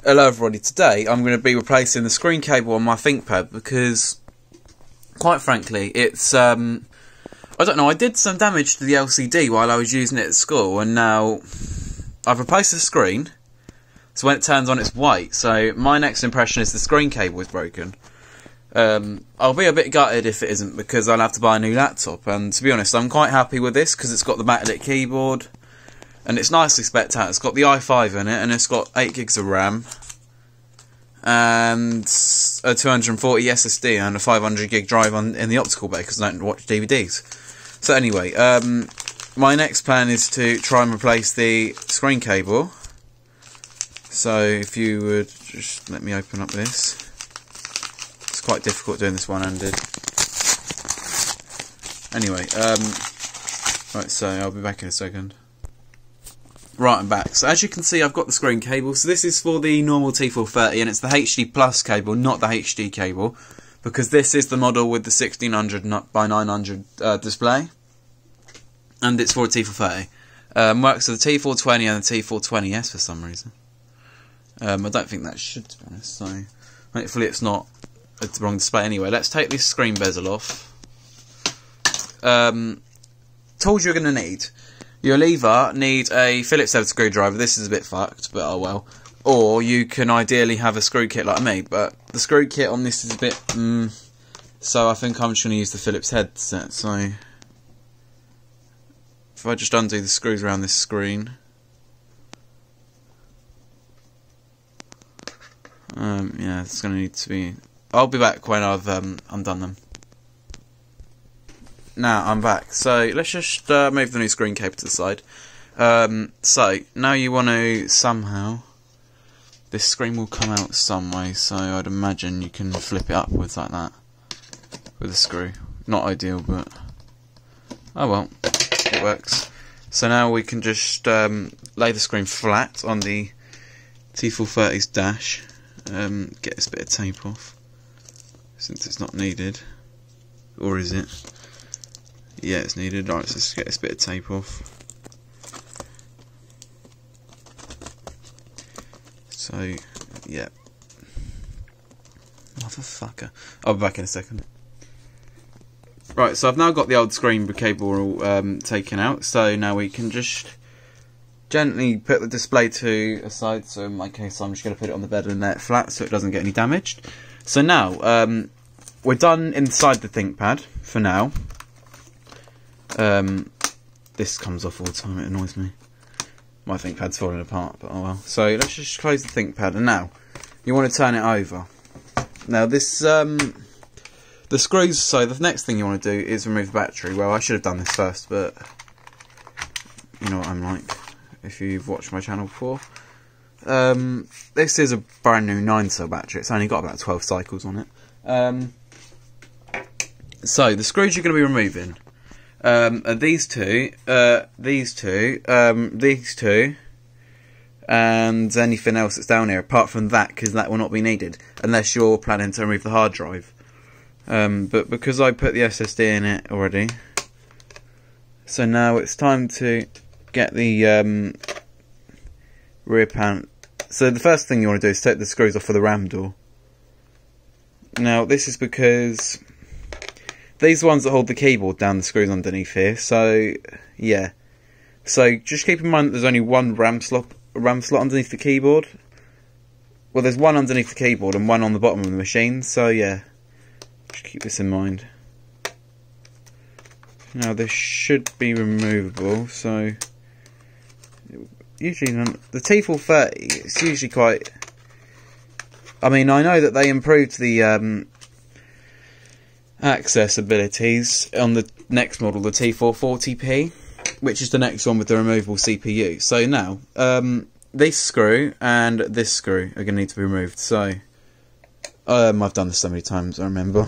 Hello everybody, today I'm going to be replacing the screen cable on my ThinkPad because, quite frankly, it's, I don't know, I did some damage to the LCD while I was using it at school, and now I've replaced the screen, so when it turns on it's white, so my next impression is the screen cable is broken. I'll be a bit gutted if it isn't, because I'll have to buy a new laptop, and to be honest, I'm quite happy with this because it's got the backlit keyboard. And it's nicely spec'd out. It's got the i5 in it, and it's got 8 gigs of RAM, and a 240 SSD, and a 500 gig drive in the optical bay, because I don't watch DVDs. So anyway, my next plan is to try and replace the screen cable. So if you would just let me open up this. It's quite difficult doing this one-handed. Anyway, right, so I'll be back in a second. Right, I'm back. So as you can see, I've got the screen cable. So this is for the normal T430, and it's the HD Plus cable, not the HD cable, because this is the model with the 1600 by 900 display, and it's for a T430. Works with the T420 and the T420S for some reason. I don't think that should, to be honest. So hopefully it's not the wrong display. Anyway, let's take this screen bezel off. Tools you're going to need. You'll either need a Phillips head screwdriver, this is a bit fucked, but oh well. Or you can ideally have a screw kit like me, but the screw kit on this is a bit, so I think I'm just going to use the Phillips head set. So if I just undo the screws around this screen. Yeah, it's going to need to be, I'll be back when I've undone them. Now I'm back, so let's just move the new screen cable to the side. So now you want to somehow, this screen will come out some way, so I'd imagine you can flip it upwards like that with a screw. Not ideal, but oh well, it works. So now we can just lay the screen flat on the T430's dash. Get this bit of tape off since it's not needed, or is it? Yeah, it's needed. Right, so let's get this bit of tape off. So, yeah. Motherfucker. I'll be back in a second. Right, so I've now got the old screen cable all taken out. So now we can just gently put the display to a side. So in my case, I'm just going to put it on the bed and let it flat so it doesn't get any damaged. So now, we're done inside the ThinkPad for now. This comes off all the time, it annoys me. My ThinkPad's falling apart, but oh well. So let's just close the ThinkPad, and now you want to turn it over. Now this, the screws, so the next thing you want to do is remove the battery. Well, I should have done this first, but you know what I'm like, if you've watched my channel before. This is a brand new 9-cell battery, it's only got about 12 cycles on it. So the screws you're going to be removing, these two, these two, and anything else that's down here apart from that, because that will not be needed unless you're planning to remove the hard drive. But because I put the SSD in it already, so now it's time to get the rear panel. So the first thing you want to do is take the screws off for the RAM door. Now this is because these are the ones that hold the keyboard down, the screws underneath here, so yeah. So just keep in mind that there's only one RAM slot underneath the keyboard. Well, there's one underneath the keyboard and one on the bottom of the machine, so yeah. Just keep this in mind. Now this should be removable, so usually the T430, it's usually quite, I mean, I know that they improved the access abilities on the next model, the T430P, which is the next one with the removable CPU. So now, this screw and this screw are going to need to be removed. So, I've done this so many times, I remember.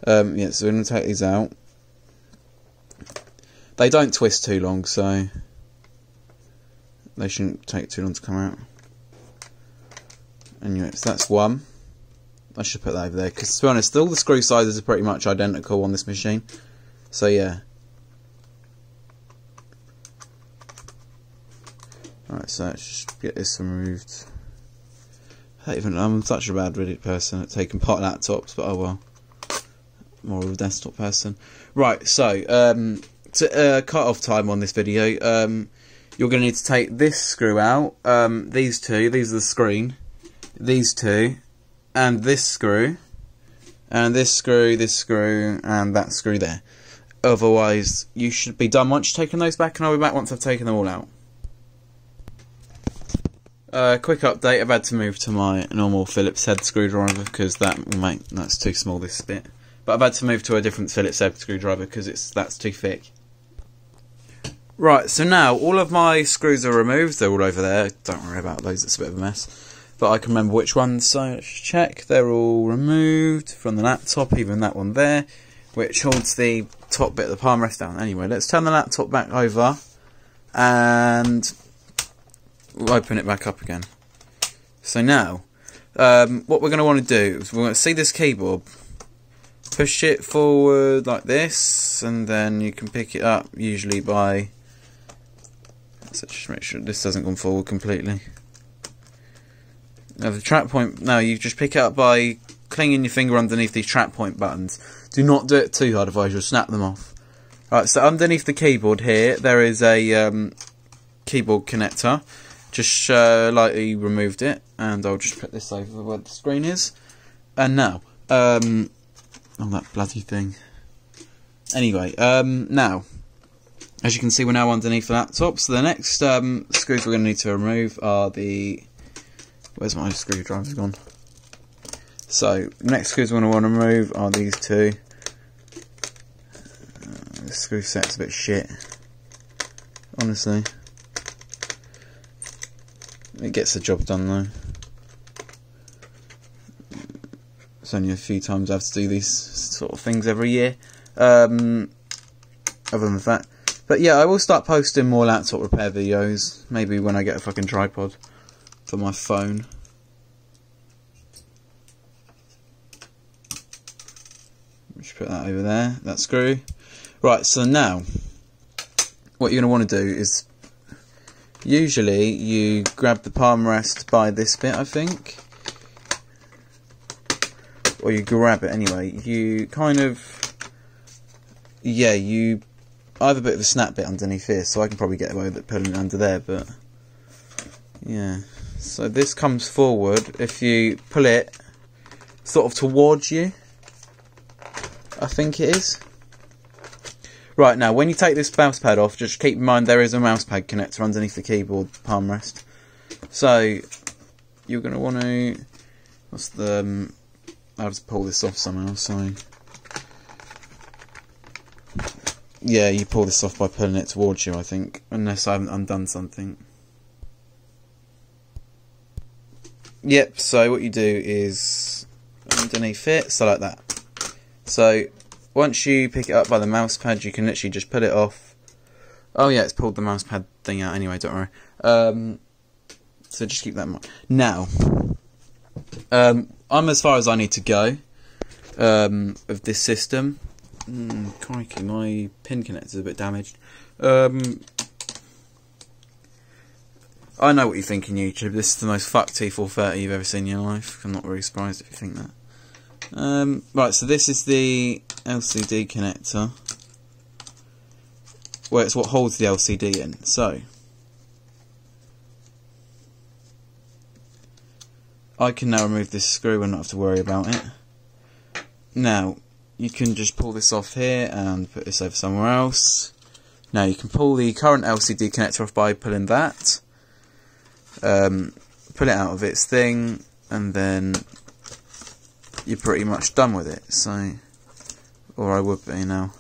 Yeah, so we're going to take these out. They don't twist too long, so they shouldn't take too long to come out. Anyway, so that's one. I should put that over there, because to be honest, all the screw sizes are pretty much identical on this machine. So yeah. Alright, so let's just get this removed. I'm such a bad Reddit person at taking apart laptops, but oh well. More of a desktop person. Right, so, to cut off time on this video, you're going to need to take this screw out, these are the screen, these two, and this screw, and this screw, and that screw there. Otherwise, you should be done once you've taken those back, and I'll be back once I've taken them all out. Quick update, I've had to move to my normal Phillips head screwdriver because that's too small, this bit. But I've had to move to a different Phillips head screwdriver because that's too thick. Right, so now all of my screws are removed, they're all over there, don't worry about those, it's a bit of a mess. But I can remember which ones, so let's check, they're all removed from the laptop, even that one there, which holds the top bit of the palm rest down. Anyway, let's turn the laptop back over, and we'll open it back up again. So now, what we're going to want to do is we're going to see this keyboard, push it forward like this, and then you can pick it up usually by, so just make sure this doesn't come forward completely. Now the track point, now you just pick it up by clinging your finger underneath these track point buttons. Do not do it too hard, otherwise you'll snap them off. Right, so underneath the keyboard here, there is a keyboard connector. Just lightly removed it, and I'll just put this over where the screen is. And now, oh, that bloody thing. Anyway, now, as you can see, we're now underneath the laptop. So the next screws we're going to need to remove are the... Where's my screwdriver gone? So, next screws we're going to want to remove are these two. The screw set's a bit shit, honestly. It gets the job done though. It's only a few times I have to do these sort of things every year. Other than that. But yeah, I will start posting more laptop repair videos. Maybe when I get a fucking tripod for my phone. Just put that over there, that screw. Right, so now, what you're going to want to do is, usually you grab the palm rest by this bit, I think. Or you grab it anyway. You kind of, yeah, I have a bit of a snap bit underneath here, so I can probably get away with it pulling it under there, but yeah. So this comes forward. If you pull it sort of towards you, I think it is. Right, now when you take this mouse pad off, just keep in mind there is a mouse pad connector underneath the keyboard palm rest. So you're going to want to, what's the, I have to pull this off somehow, so yeah, you pull this off by pulling it towards you, I think, unless I haven't undone something. Yep, so what you do is underneath it, so like that. So once you pick it up by the mouse pad, you can literally just pull it off. Oh yeah, it's pulled the mouse pad thing out anyway, don't worry. So just keep that in mind. Now, I'm as far as I need to go of this system. Crikey, my pin connector's a bit damaged. I know what you're thinking, YouTube. This is the most fucked T430 you've ever seen in your life. I'm not really surprised if you think that. Right, so this is the LCD connector. Well, it's what holds the LCD in. So I can now remove this screw and not have to worry about it. Now, you can just pull this off here and put this over somewhere else. Now you can pull the current LCD connector off by pulling that. Pull it out of its thing, and then you're pretty much done with it. So, or I would be now.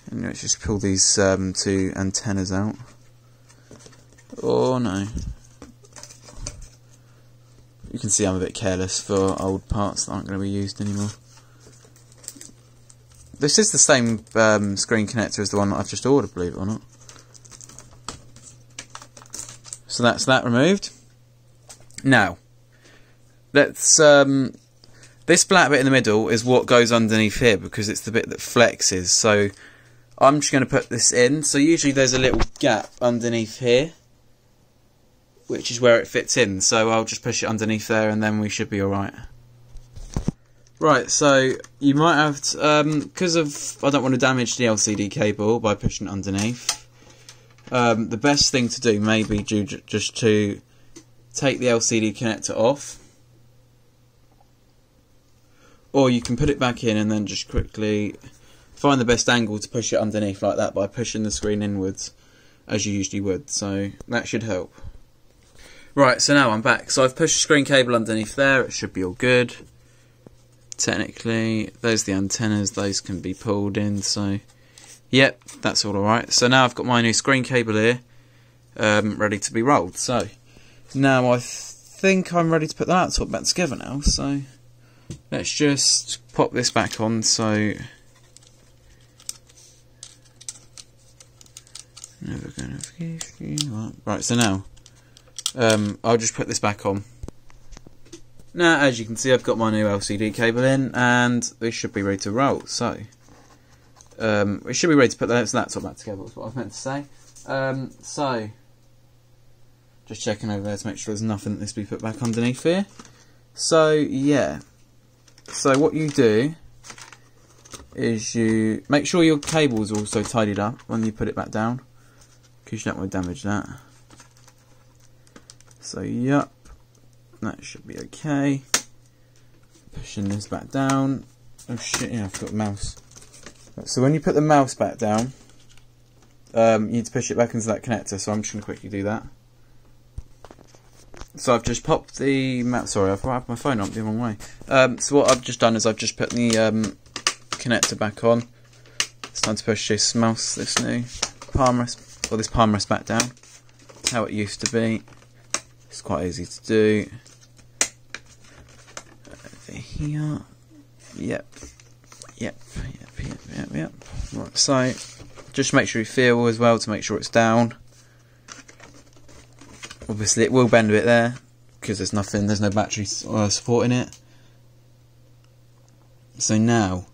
And let's just pull these two antennas out. Oh no. You can see I'm a bit careless for old parts that aren't going to be used anymore. This is the same screen connector as the one that I've just ordered, believe it or not. So that's that removed. Now, let's this black bit in the middle is what goes underneath here because it's the bit that flexes. So I'm just going to put this in. So usually there's a little gap underneath here. which is where it fits in. So I'll just push it underneath there, and then we should be alright. Right, so you might have to, because I don't want to damage the LCD cable by pushing it underneath. The best thing to do may be just to take the LCD connector off, or you can put it back in and then just quickly find the best angle to push it underneath like that by pushing the screen inwards as you usually would. So that should help. Right, so now I'm back. So I've pushed the screen cable underneath there. It should be all good. Technically, those are the antennas. Those can be pulled in. So yep, that's all alright. So now I've got my new screen cable here, ready to be rolled. So now I think I'm ready to put the laptop back together now. So let's just pop this back on. So never gonna give you up. Right, so now I'll just put this back on. Now, as you can see, I've got my new LCD cable in, and this should be ready to roll. So we should be ready to put the laptop back together, is what I was meant to say. So just checking over there to make sure there's nothing that needs to be put back underneath here. So yeah, so what you do is you make sure your cables are also tidied up when you put it back down, because you don't want to damage that. So yep, that should be okay. Pushing this back down. Oh shit, yeah, I've got the mouse. So when you put the mouse back down, you need to push it back into that connector, so I'm just going to quickly do that. So I've just popped the mouse, sorry, I've got my phone up the wrong way. So what I've just done is I've just put the connector back on. It's time to push this new palm rest, or this palm rest back down. That's how it used to be. It's quite easy to do. Over here. Yep. Right, so just make sure you feel as well to make sure it's down. Obviously it will bend a bit there because there's no battery supporting it. So now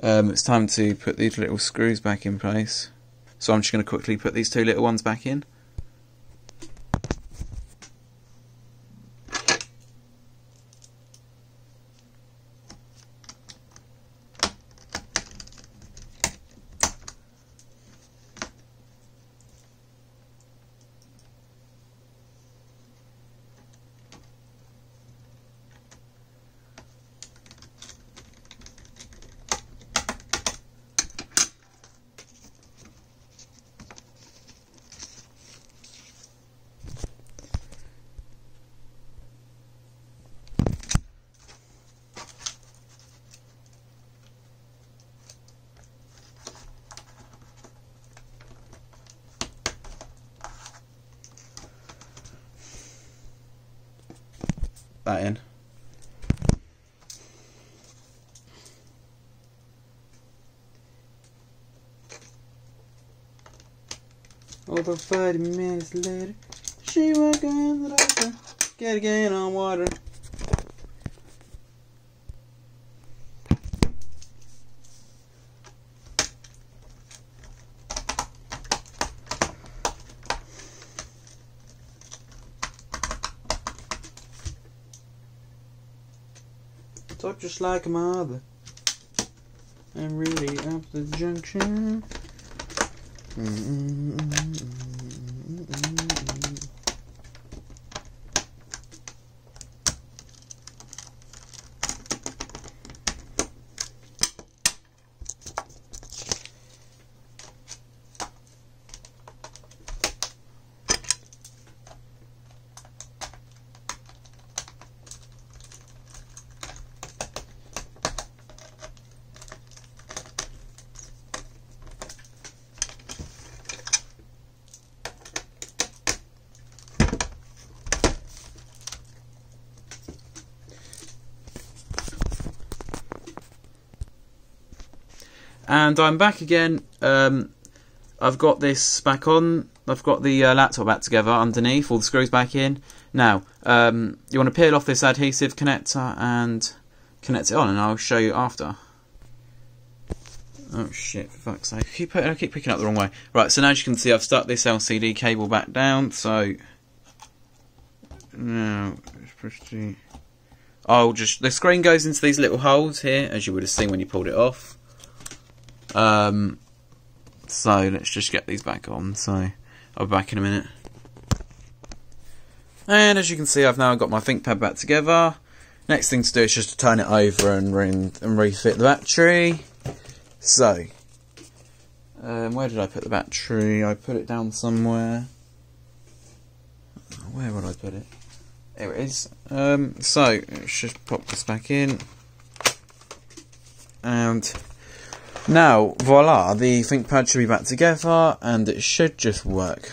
it's time to put these little screws back in place. So I'm just going to quickly put these two little ones back in. That in. Over 30 minutes later, she walked in the doctor, get again on water. Talk just like a mother, and really up the junction. And I'm back again. I've got this back on. I've got the laptop back together underneath, all the screws back in. Now, you want to peel off this adhesive connector and connect it on, and I'll show you after. Oh shit, for fuck's sake. I keep picking up the wrong way. Right, so now as you can see, I've stuck this LCD cable back down, so No, it's pretty... I'll just... The screen goes into these little holes here, as you would have seen when you pulled it off. So, let's just get these back on. So, I'll be back in a minute. And as you can see, I've now got my ThinkPad back together. Next thing to do is just to turn it over and refit the battery. So, where did I put the battery? I put it down somewhere. Where would I put it? There it is. So, let's just pop this back in. And now, voila, the ThinkPad should be back together and it should just work.